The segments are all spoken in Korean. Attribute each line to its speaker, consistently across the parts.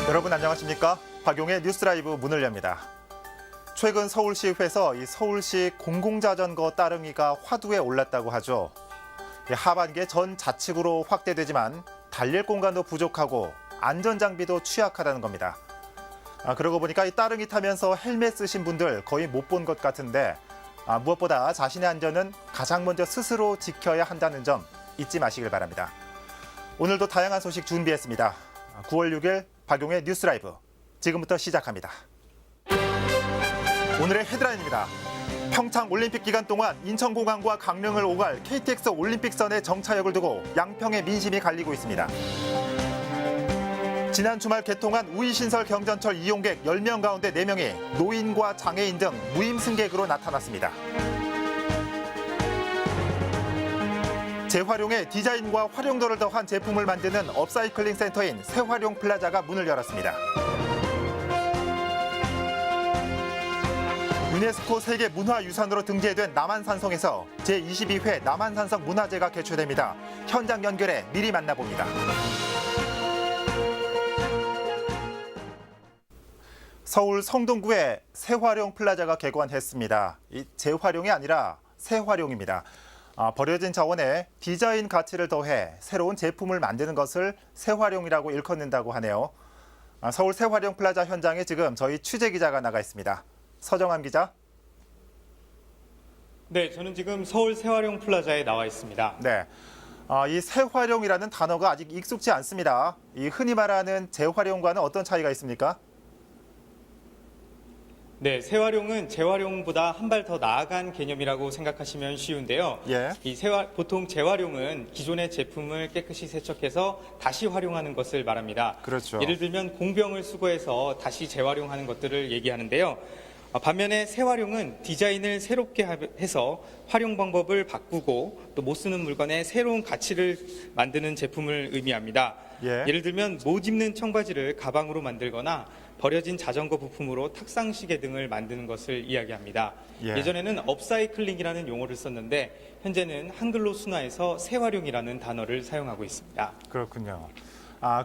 Speaker 1: 여러분 안녕하십니까? 박용의 뉴스라이브 문을 엽니다. 최근 서울시에서 이 서울시 공공자전거 따릉이가 화두에 올랐다고 하죠. 하반기에 전 자치구로 확대되지만 달릴 공간도 부족하고 안전장비도 취약하다는 겁니다. 그러고 보니까 이 따릉이 타면서 헬멧 쓰신 분들 거의 못 본 것 같은데 무엇보다 자신의 안전은 가장 먼저 스스로 지켜야 한다는 점 잊지 마시길 바랍니다. 오늘도 다양한 소식 준비했습니다. 9월 6일 박용의 뉴스라이브 지금부터 시작합니다. 오늘의 헤드라인입니다. 평창 올림픽 기간 동안 인천공항과 강릉을 오갈 KTX 올림픽선의 정차역을 두고 양평의 민심이 갈리고 있습니다. 지난 주말 개통한 우이신설 경전철 이용객 10명 가운데 4명이 노인과 장애인 등 무임 승객으로 나타났습니다. 재활용의 디자인과 활용도를 더한 제품을 만드는 업사이클링 센터인 새활용 플라자가 문을 열었습니다. 유네스코 세계 문화유산으로 등재된 남한산성에서 제22회 남한산성 문화제가 개최됩니다. 현장 연결해 미리 만나봅니다. 서울 성동구에 새활용 플라자가 개관했습니다. 이 재활용이 아니라 새활용입니다. 버려진 자원에 디자인 가치를 더해 새로운 제품을 만드는 것을 새활용이라고 일컫는다고 하네요. 서울 새활용 플라자 현장에 지금 저희 취재 기자가 나가 있습니다. 서정함 기자.
Speaker 2: 네, 저는 지금 서울 새활용 플라자에 나와 있습니다.
Speaker 1: 네, 이 새활용이라는 단어가 아직 익숙지 않습니다. 이 흔히 말하는 재활용과는 어떤 차이가 있습니까?
Speaker 2: 네, 새활용은 재활용보다 한 발 더 나아간 개념이라고 생각하시면 쉬운데요.
Speaker 1: 예.
Speaker 2: 보통 재활용은 기존의 제품을 깨끗이 세척해서 다시 활용하는 것을 말합니다.
Speaker 1: 그렇죠.
Speaker 2: 예를 들면 공병을 수거해서 다시 재활용하는 것들을 얘기하는데요. 반면에 새활용은 디자인을 새롭게 해서 활용 방법을 바꾸고 또 못 쓰는 물건에 새로운 가치를 만드는 제품을 의미합니다.
Speaker 1: 예.
Speaker 2: 예를 들면 못 입는 청바지를 가방으로 만들거나 버려진 자전거 부품으로 탁상시계 등을 만드는 것을 이야기합니다.
Speaker 1: 예.
Speaker 2: 예전에는 업사이클링이라는 용어를 썼는데 현재는 한글로 순화해서 새활용이라는 단어를 사용하고 있습니다.
Speaker 1: 그렇군요.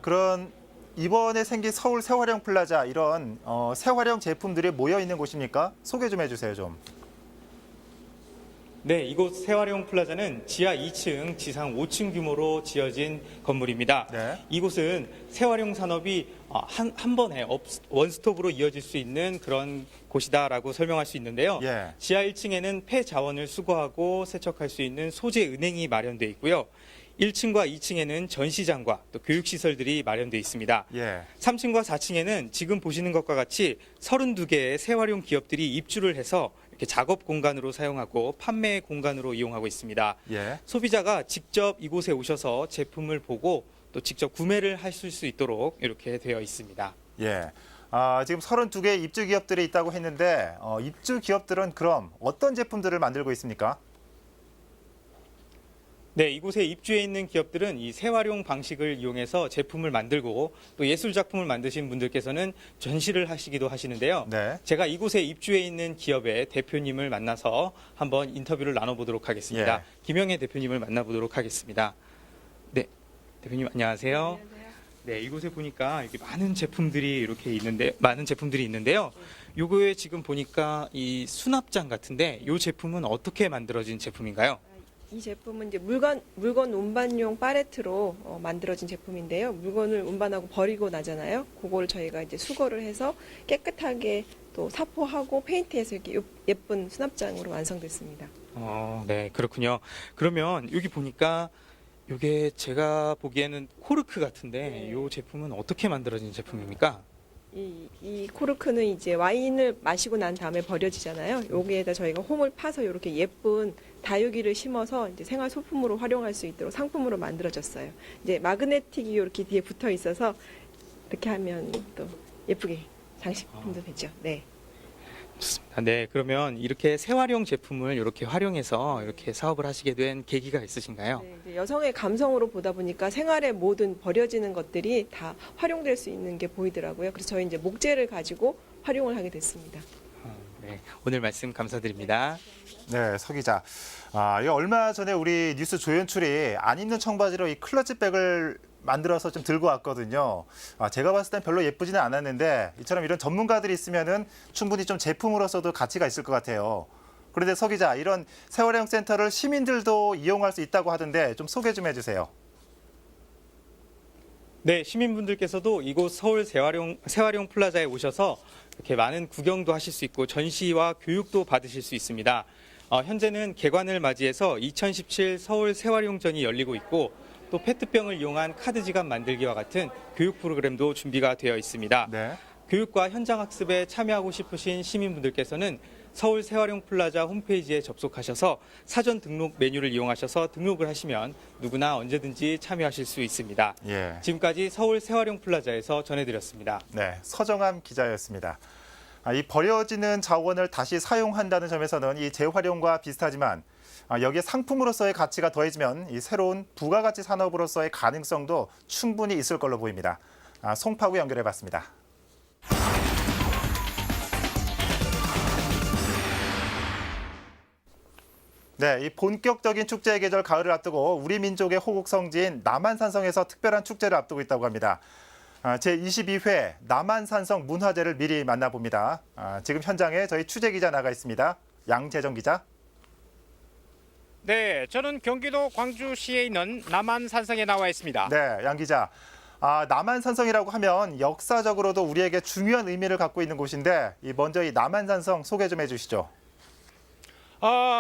Speaker 1: 그런 이번에 생긴 서울 새활용 플라자 이런 새활용 제품들이 모여 있는 곳입니까? 소개 좀 해주세요, 좀.
Speaker 2: 네, 이곳 새활용 플라자는 지하 2층, 지상 5층 규모로 지어진 건물입니다.
Speaker 1: 네.
Speaker 2: 이곳은 새활용 산업이 한 번에 원스톱으로 이어질 수 있는 그런 곳이다라고 설명할 수 있는데요.
Speaker 1: 예.
Speaker 2: 지하 1층에는 폐자원을 수거하고 세척할 수 있는 소재 은행이 마련되어 있고요. 1층과 2층에는 전시장과 또 교육시설들이 마련되어 있습니다.
Speaker 1: 예.
Speaker 2: 3층과 4층에는 지금 보시는 것과 같이 32개의 새활용 기업들이 입주를 해서 이렇게 작업 공간으로 사용하고 판매 공간으로 이용하고 있습니다.
Speaker 1: 예.
Speaker 2: 소비자가 직접 이곳에 오셔서 제품을 보고 또 직접 구매를 하실 수 있도록 이렇게 되어 있습니다.
Speaker 1: 예. 지금 32개의 입주 기업들이 있다고 했는데 입주 기업들은 그럼 어떤 제품들을 만들고 있습니까?
Speaker 2: 네, 이곳에 입주해 있는 기업들은 이 새활용 방식을 이용해서 제품을 만들고 또 예술 작품을 만드신 분들께서는 전시를 하시기도 하시는데요.
Speaker 1: 네.
Speaker 2: 제가 이곳에 입주해 있는 기업의 대표님을 만나서 한번 인터뷰를 나눠보도록 하겠습니다.
Speaker 1: 예.
Speaker 2: 김영애 대표님을 만나보도록 하겠습니다. 네, 대표님 안녕하세요.
Speaker 3: 안녕하세요.
Speaker 2: 네, 이곳에 보니까 이렇게 많은 제품들이 있는데요. 요거에 지금 보니까 이 수납장 같은데 이 제품은 어떻게 만들어진 제품인가요?
Speaker 3: 이 제품은 이제 물건 운반용 팔레트로 만들어진 제품인데요. 물건을 운반하고 버리고 나잖아요. 그걸 저희가 이제 수거를 해서 깨끗하게 또 사포하고 페인트해서 이렇게 예쁜 수납장으로 완성됐습니다.
Speaker 2: 네, 그렇군요. 그러면 여기 보니까 이게 제가 보기에는 코르크 같은데
Speaker 3: 네.
Speaker 2: 이 제품은 어떻게 만들어진 제품입니까?
Speaker 3: 이 코르크는 이제 와인을 마시고 난 다음에 버려지잖아요. 여기에다 저희가 홈을 파서 이렇게 예쁜 다육이를 심어서 이제 생활 소품으로 활용할 수 있도록 상품으로 만들어졌어요. 이제 마그네틱이 이렇게 뒤에 붙어 있어서 이렇게 하면 또 예쁘게 장식품도 되죠. 네.
Speaker 2: 좋습니다. 네, 그러면 이렇게 새활용 제품을 이렇게 활용해서 이렇게 사업을 하시게 된 계기가 있으신가요?
Speaker 3: 네, 이제 여성의 감성으로 보다 보니까 생활의 모든 버려지는 것들이 다 활용될 수 있는 게 보이더라고요. 그래서 저희 이제 목재를 가지고 활용을 하게 됐습니다.
Speaker 2: 네, 오늘 말씀 감사드립니다.
Speaker 1: 네, 서 기자. 이거 얼마 전에 우리 뉴스 조연출이 안 입는 청바지로 이 클러치백을 만들어서 좀 들고 왔거든요. 제가 봤을 땐 별로 예쁘지는 않았는데 이처럼 이런 전문가들이 있으면은 충분히 좀 제품으로서도 가치가 있을 것 같아요. 그런데 서 기자, 이런 세월형 센터를 시민들도 이용할 수 있다고 하던데 좀 소개 좀 해주세요.
Speaker 2: 네, 시민분들께서도 이곳 서울 세활용 플라자에 오셔서 이렇게 많은 구경도 하실 수 있고 전시와 교육도 받으실 수 있습니다. 현재는 개관을 맞이해서 2017 서울 세활용전이 열리고 있고 또 페트병을 이용한 카드 지갑 만들기와 같은 교육 프로그램도 준비가 되어 있습니다.
Speaker 1: 네.
Speaker 2: 교육과 현장 학습에 참여하고 싶으신 시민분들께서는 서울 세활용 플라자 홈페이지에 접속하셔서 사전 등록 메뉴를 이용하셔서 등록을 하시면 누구나 언제든지 참여하실 수 있습니다.
Speaker 1: 예.
Speaker 2: 지금까지 서울 세활용 플라자에서 전해드렸습니다.
Speaker 1: 네, 서정함 기자였습니다. 이 버려지는 자원을 다시 사용한다는 점에서는 이 재활용과 비슷하지만 여기에 상품으로서의 가치가 더해지면 이 새로운 부가가치 산업으로서의 가능성도 충분히 있을 걸로 보입니다. 송파구 연결해봤습니다. 네, 이 본격적인 축제의 계절 가을을 앞두고 우리 민족의 호국 성지인 남한산성에서 특별한 축제를 앞두고 있다고 합니다. 제22회 남한산성 문화제를 미리 만나봅니다. 지금 현장에 저희 취재 기자 나가 있습니다. 양재정 기자.
Speaker 4: 네, 저는 경기도 광주시에 있는 남한산성에 나와 있습니다.
Speaker 1: 네, 양 기자. 남한산성이라고 하면 역사적으로도 우리에게 중요한 의미를 갖고 있는 곳인데 먼저 이 남한산성 소개 좀 해주시죠.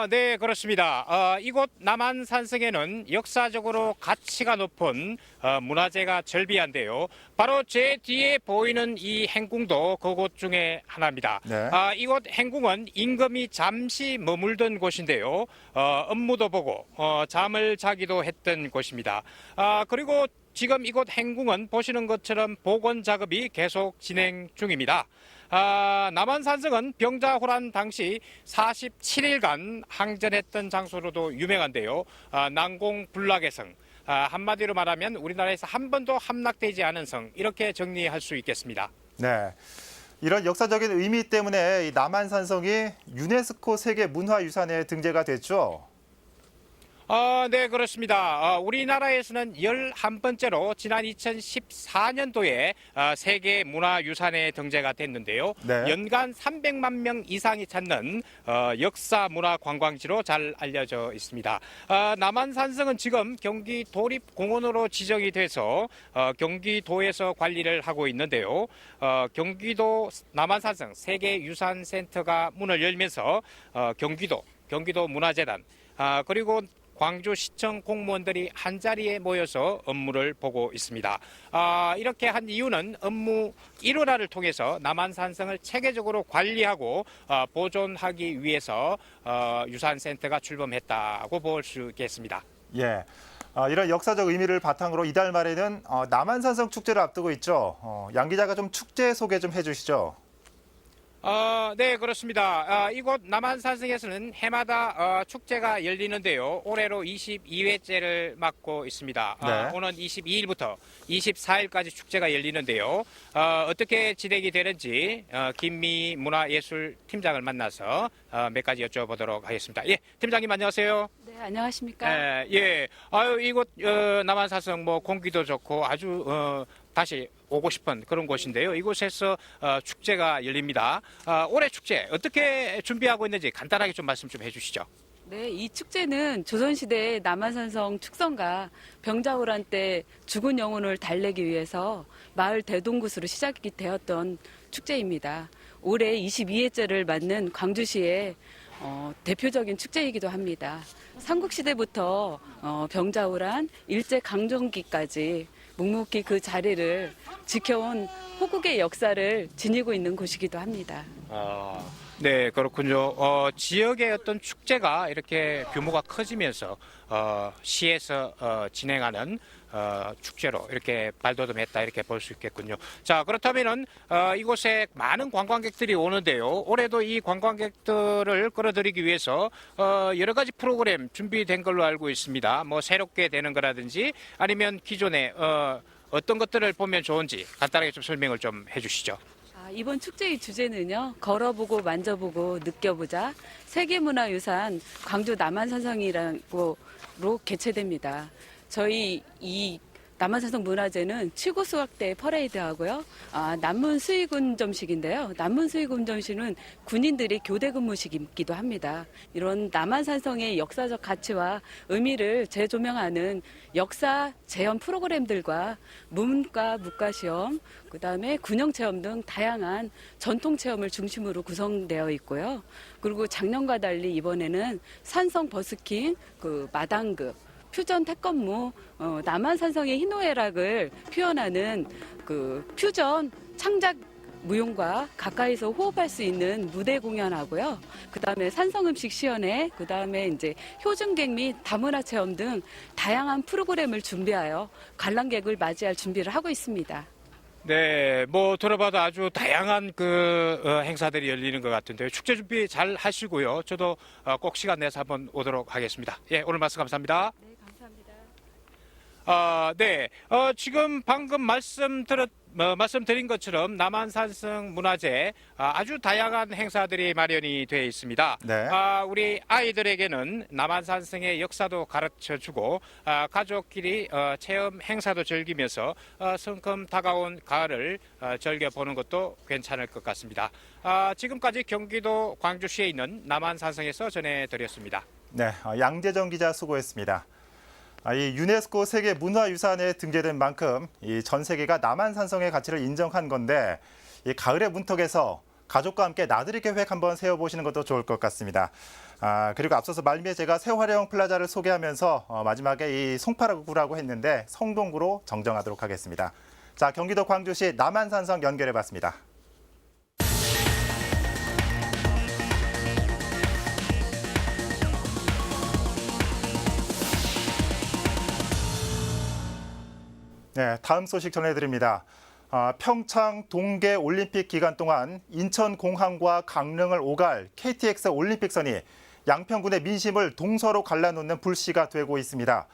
Speaker 4: 네, 그렇습니다. 이곳 남한산성에는 역사적으로 가치가 높은 문화재가 절비한데요. 바로 제 뒤에 보이는 이 행궁도 그곳 중에 하나입니다.
Speaker 1: 네.
Speaker 4: 이곳 행궁은 임금이 잠시 머물던 곳인데요. 업무도 보고 잠을 자기도 했던 곳입니다. 그리고 지금 이곳 행궁은 보시는 것처럼 복원 작업이 계속 진행 중입니다. 남한산성은 병자호란 당시 47일간 항전했던 장소로도 유명한데요. 난공불락의 성, 한마디로 말하면 우리나라에서 한 번도 함락되지 않은 성, 이렇게 정리할 수 있겠습니다.
Speaker 1: 네, 이런 역사적인 의미 때문에 이 남한산성이 유네스코 세계문화유산에 등재가 됐죠.
Speaker 4: 네, 그렇습니다. 우리나라에서는 11번째로 지난 2014년도에 세계문화유산에 등재가 됐는데요.
Speaker 1: 네.
Speaker 4: 연간 300만 명 이상이 찾는 역사문화관광지로 잘 알려져 있습니다. 남한산성은 지금 경기 도립공원으로 지정이 돼서 경기도에서 관리를 하고 있는데요. 경기도 남한산성 세계유산센터가 문을 열면서 경기도 문화재단, 그리고 광주시청 공무원들이 한자리에 모여서 업무를 보고 있습니다. 이렇게 한 이유는 업무 일원화를 통해서 남한산성을 체계적으로 관리하고 보존하기 위해서 유산센터가 출범했다고 볼 수 있겠습니다.
Speaker 1: 예. 이런 역사적 의미를 바탕으로 이달 말에는 남한산성 축제를 앞두고 있죠. 양 기자가 좀 축제 소개 좀 해주시죠.
Speaker 4: 네, 그렇습니다. 이곳 남한산성에서는 해마다 축제가 열리는데요. 올해로 22회째를 맞고 있습니다.
Speaker 1: 네.
Speaker 4: 오는 22일부터 24일까지 축제가 열리는데요. 어떻게 진행이 되는지 김미 문화예술팀장을 만나서 몇 가지 여쭤보도록 하겠습니다. 예, 팀장님 안녕하세요.
Speaker 5: 네, 안녕하십니까?
Speaker 4: 예. 이곳 남한산성 공기도 좋고 아주 다시 오고 싶은 그런 곳인데요. 이곳에서 축제가 열립니다. 올해 축제 어떻게 준비하고 있는지 간단하게 좀 말씀 좀 해주시죠.
Speaker 5: 네, 이 축제는 조선시대 남한산성 축성가 병자호란 때 죽은 영혼을 달래기 위해서 마을 대동굿으로 시작이 되었던 축제입니다. 올해 22회째를 맞는 광주시의 대표적인 축제이기도 합니다. 삼국시대부터 병자호란, 일제강점기까지 묵묵히 그 자리를 지켜온 호국의 역사를 지니고 있는 곳이기도 합니다.
Speaker 4: 네, 그렇군요. 지역의 어떤 축제가 이렇게 규모가 커지면서 시에서 진행하는 축제로 이렇게 발돋움했다 이렇게 볼 수 있겠군요. 자, 그렇다면은 이곳에 많은 관광객들이 오는데요. 올해도 이 관광객들을 끌어들이기 위해서 여러 가지 프로그램 준비된 걸로 알고 있습니다. 새롭게 되는 거라든지 아니면 기존에 어떤 것들을 보면 좋은지 간단하게 좀 설명을 좀 해주시죠.
Speaker 5: 이번 축제의 주제는요, 걸어보고 만져보고 느껴보자 세계문화유산 광주 남한산성이라고 개최됩니다. 저희 이 남한산성 문화제는 치고수학대 퍼레이드하고요. 남문 수의군점식인데요. 남문 수의군점식은 군인들이 교대 근무식이기도 합니다. 이런 남한산성의 역사적 가치와 의미를 재조명하는 역사 재현 프로그램들과 문과 묵과시험, 그다음에 군영체험 등 다양한 전통체험을 중심으로 구성되어 있고요. 그리고 작년과 달리 이번에는 산성 버스킹, 마당극, 퓨전 태권무, 남한산성의 희노애락을 표현하는 퓨전 창작 무용과 가까이서 호흡할 수 있는 무대 공연하고요. 그다음에 산성음식 시연회, 그다음에 이제 효증객 및 다문화 체험 등 다양한 프로그램을 준비하여 관람객을 맞이할 준비를 하고 있습니다.
Speaker 4: 네, 뭐 들어봐도 아주 다양한 행사들이 열리는 것 같은데요. 축제 준비 잘 하시고요. 저도 꼭 시간 내서 한번 오도록 하겠습니다. 예, 오늘 말씀 감사합니다.
Speaker 5: 네, 감사합니다.
Speaker 4: 네, 지금 방금 말씀드린 것처럼 남한산성 문화제 아주 다양한 행사들이 마련이 되어 있습니다.
Speaker 1: 네.
Speaker 4: 우리 아이들에게는 남한산성의 역사도 가르쳐주고 가족끼리 체험 행사도 즐기면서 성큼 다가온 가을을 즐겨보는 것도 괜찮을 것 같습니다. 지금까지 경기도 광주시에 있는 남한산성에서 전해드렸습니다.
Speaker 1: 네, 양재정 기자 수고했습니다. 이 유네스코 세계 문화유산에 등재된 만큼 이 전 세계가 남한산성의 가치를 인정한 건데 이 가을의 문턱에서 가족과 함께 나들이 계획 한번 세워보시는 것도 좋을 것 같습니다. 그리고 앞서서 말미에 제가 새화령 플라자를 소개하면서 마지막에 이 송파구라고 했는데 성동구로 정정하도록 하겠습니다. 자, 경기도 광주시 남한산성 연결해봤습니다. 네, 다음 소식 전해드립니다. 평창 동계 올림픽 기간 동안 인천공항과 강릉을 오갈 KTX 올림픽선이 양평군의 민심을 동서로 갈라놓는 불씨가 되고 있습니다.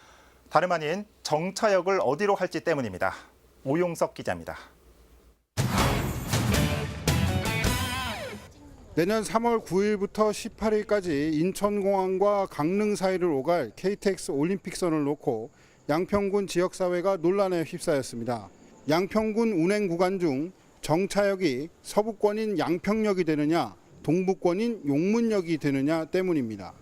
Speaker 1: 다름 아닌 정차역을 어디로 할지 때문입니다. 오용석 기자입니다.
Speaker 6: 내년 3월 9일부터 18일까지 인천공항과 강릉 사이를 오갈 KTX 올림픽선을 놓고 양평군 지역사회가 논란에 휩싸였습니다. 양평군 운행 구간 중 정차역이 서부권인 양평역이 되느냐, 동부권인 용문역이 되느냐 때문입니다.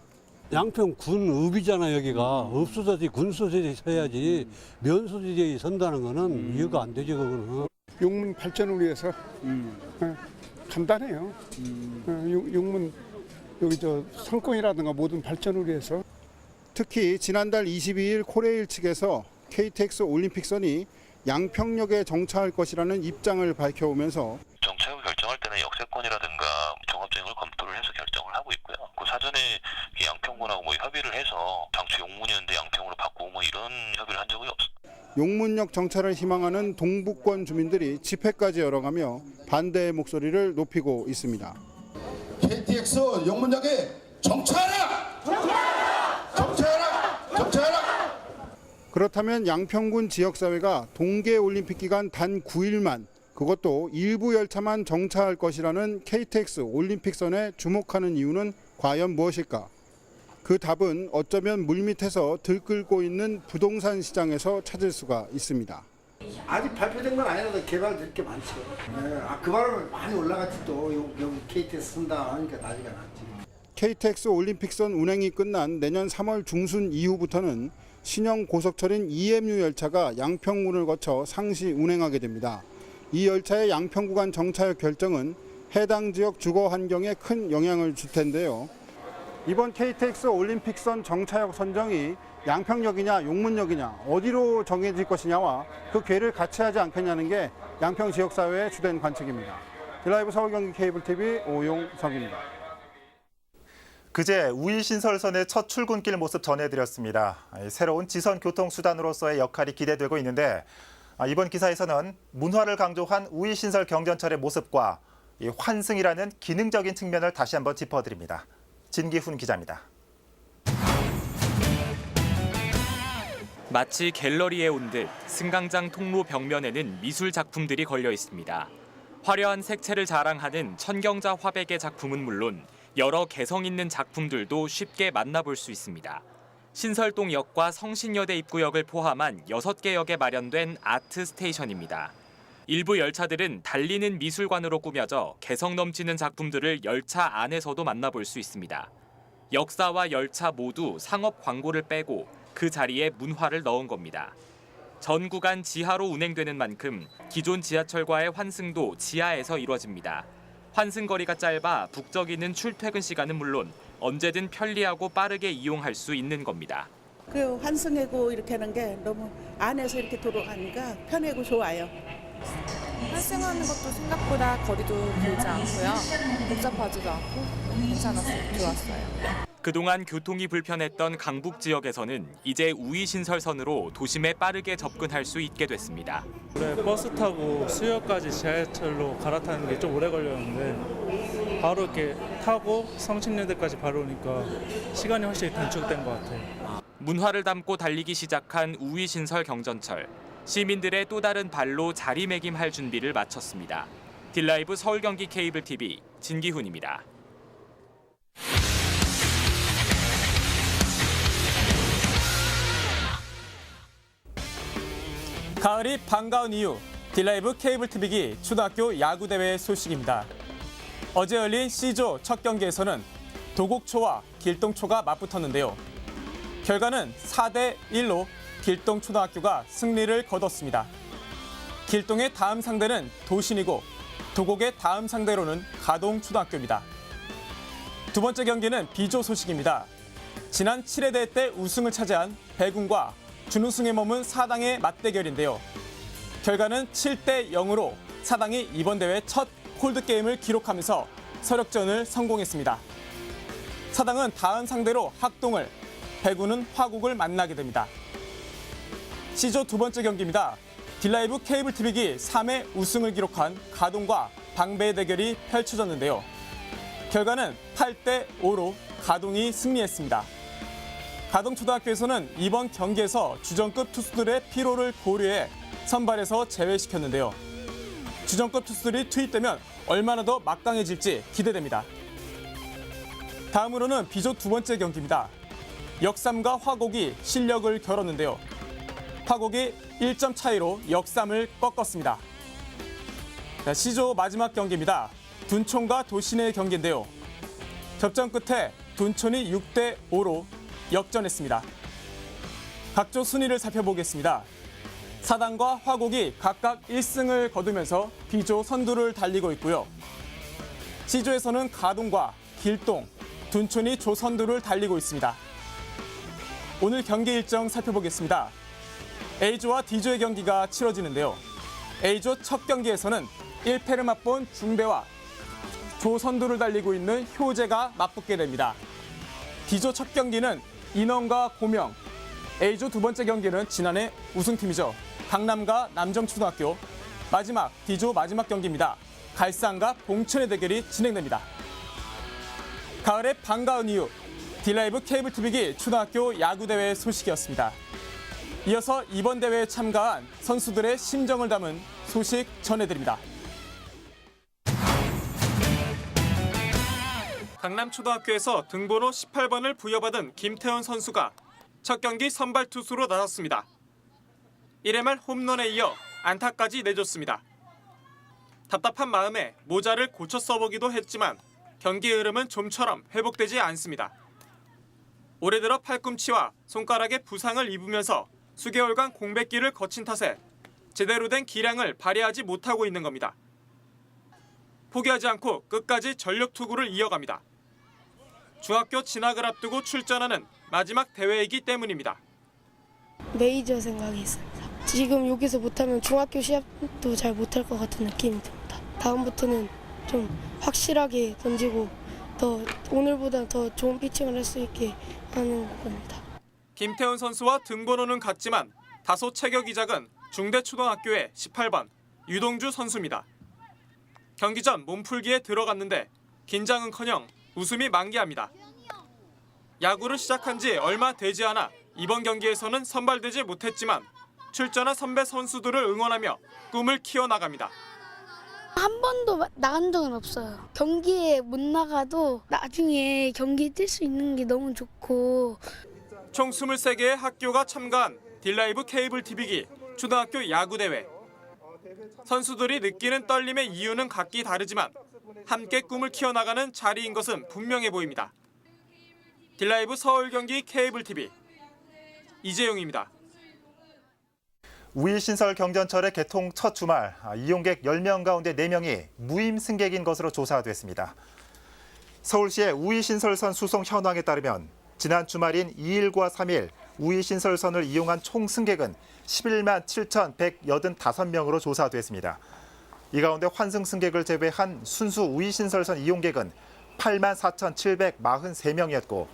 Speaker 7: 양평 군읍이잖아. 여기가 읍 소재지 군 소재지 서야지 면 소재지 선다는 거는 이해가 안 되죠. 그거는.
Speaker 8: 용문 발전을 위해서 간단해요. 용문 여기 상권이라든가 모든 발전을 위해서.
Speaker 6: 특히 지난달 22일 코레일 측에서 KTX 올림픽선이 양평역에 정차할 것이라는 입장을 밝혀오면서
Speaker 9: 정차역을 결정할 때는 역세권이라든가 종합적인 걸 검토를 해서 결정을 하고 있고요. 그 사전에 양평군하고 협의를 해서 당초 용문이었는데 양평으로 바꾸고 이런 협의를 한 적이 없습니다.
Speaker 6: 용문역 정차를 희망하는 동부권 주민들이 집회까지 열어가며 반대의 목소리를 높이고 있습니다.
Speaker 10: KTX 용문역에 정차하라! 정차하라!
Speaker 6: 그렇다면 양평군 지역사회가 동계올림픽 기간 단 9일만, 그것도 일부 열차만 정차할 것이라는 KTX 올림픽선에 주목하는 이유는 과연 무엇일까? 그 답은 어쩌면 물밑에서 들끓고 있는 부동산 시장에서 찾을 수가 있습니다.
Speaker 11: 아직 발표된 건 아니라도 개발될 게 많죠. 그 바람에 많이 올라갔지. 또 여기 KTX 쓴다 하니까 난리가 났지.
Speaker 6: KTX 올림픽선 운행이 끝난 내년 3월 중순 이후부터는 신형 고속철인 EMU 열차가 양평군을 거쳐 상시 운행하게 됩니다. 이 열차의 양평 구간 정차역 결정은 해당 지역 주거 환경에 큰 영향을 줄 텐데요. 이번 KTX 올림픽선 정차역 선정이 양평역이냐 용문역이냐 어디로 정해질 것이냐와 그 궤를 같이 하지 않겠냐는 게 양평 지역사회의 주된 관측입니다. 라이브 서울 경기 케이블 TV 오용석입니다.
Speaker 1: 그제 우이신설선의 첫 출근길 모습 전해드렸습니다. 새로운 지선 교통수단으로서의 역할이 기대되고 있는데 이번 기사에서는 문화를 강조한 우이신설 경전철의 모습과 이 환승이라는 기능적인 측면을 다시 한번 짚어드립니다. 진기훈 기자입니다.
Speaker 12: 마치 갤러리에 온 듯 승강장 통로 벽면에는 미술 작품들이 걸려 있습니다. 화려한 색채를 자랑하는 천경자 화백의 작품은 물론 여러 개성 있는 작품들도 쉽게 만나볼 수 있습니다. 신설동역과 성신여대 입구역을 포함한 6개 역에 마련된 아트 스테이션입니다. 일부 열차들은 달리는 미술관으로 꾸며져 개성 넘치는 작품들을 열차 안에서도 만나볼 수 있습니다. 역사와 열차 모두 상업 광고를 빼고 그 자리에 문화를 넣은 겁니다. 전 구간 지하로 운행되는 만큼 기존 지하철과의 환승도 지하에서 이루어집니다. 환승거리가 짧아 북적이는 출퇴근 시간은 물론 언제든 편리하고 빠르게 이용할 수 있는 겁니다.
Speaker 13: 그 환승하고 이렇게 하는 게 너무 안에서 이렇게 돌아가니까 편하고 좋아요.
Speaker 14: 환승하는 것도 생각보다 거리도 길지 않고요. 복잡하지도 않고 괜찮았어요. 좋았어요.
Speaker 12: 그동안 교통이 불편했던 강북 지역에서는 이제 우이신설선으로 도심에 빠르게 접근할 수 있게 됐습니다.
Speaker 15: 원래 버스 타고 수요까지 지하철로 갈아타는 게 좀 오래 걸렸는데 바로 이렇게 타고 성신여대까지 바로 오니까 시간이 훨씬 단축된 것 같아요.
Speaker 12: 문화를 담고 달리기 시작한 우이신설 경전철. 시민들의 또 다른 발로 자리매김할 준비를 마쳤습니다. 딜라이브 서울 경기 케이블 TV 진기훈입니다.
Speaker 16: 가을이 반가운 이유, 딜라이브 케이블 TV기 초등학교 야구대회 소식입니다. 어제 열린 C조 첫 경기에서는 도곡초와 길동초가 맞붙었는데요. 결과는 4대1로 길동초등학교가 승리를 거뒀습니다. 길동의 다음 상대는 도신이고 도곡의 다음 상대로는 가동초등학교입니다. 두 번째 경기는 B조 소식입니다. 지난 7회 대회 때 우승을 차지한 배군과 준우승에 머문 사당의 맞대결인데요. 결과는 7대0으로 사당이 이번 대회 첫 홀드게임을 기록하면서 서력전을 성공했습니다. 사당은 다음 상대로 학동을, 배군은 화곡을 만나게 됩니다. C조 두 번째 경기입니다. 딜라이브 케이블 TV기 3회 우승을 기록한 가동과 방배의 대결이 펼쳐졌는데요. 결과는 8대5로 가동이 승리했습니다. 가동초등학교에서는 이번 경기에서 주전급 투수들의 피로를 고려해 선발에서 제외시켰는데요. 주전급 투수들이 투입되면 얼마나 더 막강해질지 기대됩니다. 다음으로는 B조 두 번째 경기입니다. 역삼과 화곡이 실력을 겨뤘는데요. 화곡이 1점 차이로 역삼을 꺾었습니다. C조 마지막 경기입니다. 둔촌과 도신의 경기인데요. 접전 끝에 둔촌이 6대5로 역전했습니다. 각조 순위를 살펴보겠습니다. 사당과 화곡이 각각 1승을 거두면서 B조 선두를 달리고 있고요. C조에서는 가동과 길동, 둔촌이 조 선두를 달리고 있습니다. 오늘 경기 일정 살펴보겠습니다. A조와 D조의 경기가 치러지는데요. A조 첫 경기에서는 1패를 맛본 중배와 조 선두를 달리고 있는 효재가 맞붙게 됩니다. D조 첫 경기는 인원과 고명, A조 두 번째 경기는 지난해 우승팀이죠. 강남과 남정초등학교, 마지막 D조 마지막 경기입니다. 갈산과 봉천의 대결이 진행됩니다. 가을의 반가운 이유, 딜라이브 케이블 TV기 초등학교 야구대회 소식이었습니다. 이어서 이번 대회에 참가한 선수들의 심정을 담은 소식 전해드립니다. 강남초등학교에서 등번호 18번을 부여받은 김태현 선수가 첫 경기 선발 투수로 나섰습니다. 1회 말 홈런에 이어 안타까지 내줬습니다. 답답한 마음에 모자를 고쳐 써보기도 했지만 경기 흐름은 좀처럼 회복되지 않습니다. 올해 들어 팔꿈치와 손가락에 부상을 입으면서 수개월간 공백기를 거친 탓에 제대로 된 기량을 발휘하지 못하고 있는 겁니다. 포기하지 않고 끝까지 전력 투구를 이어갑니다. 중학교 진학을 앞두고 출전하는 마지막 대회이기 때문입니다.
Speaker 17: 메이저 생각이 있습니다. 지금 여기서 못하면 중학교 시합도 잘 못할 것 같은 느낌이 듭니다. 다음부터는 좀 확실하게 던지고 더 오늘보다 더 좋은 피칭을 할 수 있게 하는 겁니다.
Speaker 16: 김태훈 선수와 등번호는 같지만 다소 체격이 작은 중대초등학교의 18번 유동주 선수입니다. 경기 전 몸풀기에 들어갔는데 긴장은커녕 웃음이 만개합니다. 야구를 시작한 지 얼마 되지 않아 이번 경기에서는 선발되지 못했지만 출전한 선배 선수들을 응원하며 꿈을 키워나갑니다.
Speaker 17: 한 번도 나간 적은 없어요. 경기에 못 나가도 나중에 경기에 뛸 수 있는 게 너무 좋고.
Speaker 16: 총 23개의 학교가 참가한 딜라이브 케이블 TV기 초등학교 야구대회. 선수들이 느끼는 떨림의 이유는 각기 다르지만 함께 꿈을 키워나가는 자리인 것은 분명해 보입니다. 딜라이브 서울 경기 케이블 TV 이재용입니다.
Speaker 1: 우이신설 경전철의 개통 첫 주말 이용객 10명 가운데 4명이 무임 승객인 것으로 조사됐습니다. 서울시의 우이신설선 수송 현황에 따르면 지난 주말인 2일과 3일 우이신설선을 이용한 총 승객은 11만 7,185명으로 조사됐습니다. 이 가운데 환승 승객을 제외한 순수 우이신설선 이용객은 8만 4,743명이었고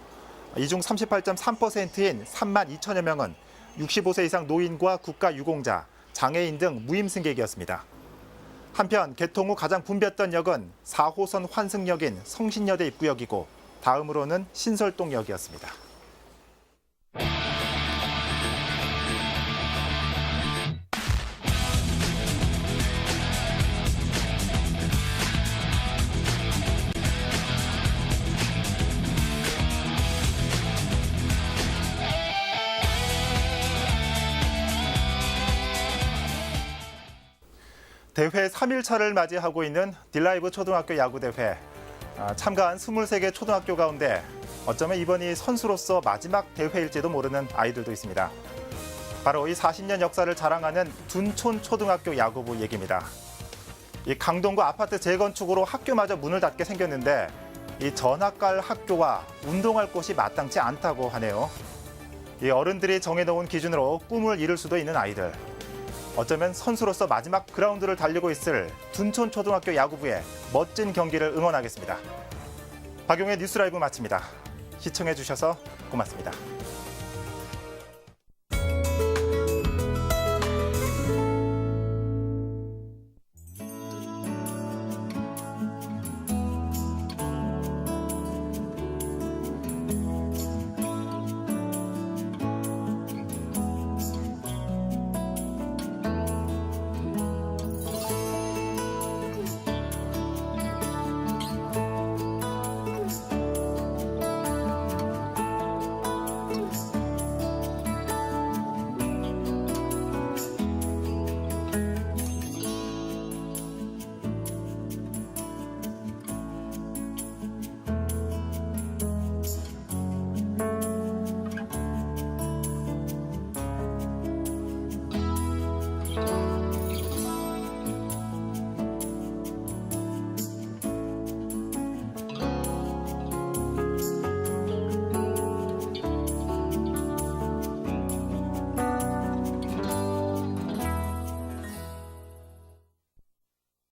Speaker 1: 이 중 38.3%인 3만 2천여 명은 65세 이상 노인과 국가유공자, 장애인 등 무임 승객이었습니다. 한편 개통 후 가장 붐볐던 역은 4호선 환승역인 성신여대 입구역이고 다음으로는 신설동역이었습니다. 대회 3일차를 맞이하고 있는 딜라이브 초등학교 야구대회. 참가한 23개 초등학교 가운데 어쩌면 이번이 선수로서 마지막 대회일지도 모르는 아이들도 있습니다. 바로 이 40년 역사를 자랑하는 둔촌 초등학교 야구부 얘기입니다. 이 강동구 아파트 재건축으로 학교마저 문을 닫게 생겼는데 이 전학 갈 학교와 운동할 곳이 마땅치 않다고 하네요. 이 어른들이 정해놓은 기준으로 꿈을 이룰 수도 있는 아이들. 어쩌면 선수로서 마지막 그라운드를 달리고 있을 둔촌 초등학교 야구부의 멋진 경기를 응원하겠습니다. 박용의 뉴스라이브 마칩니다. 시청해 주셔서 고맙습니다.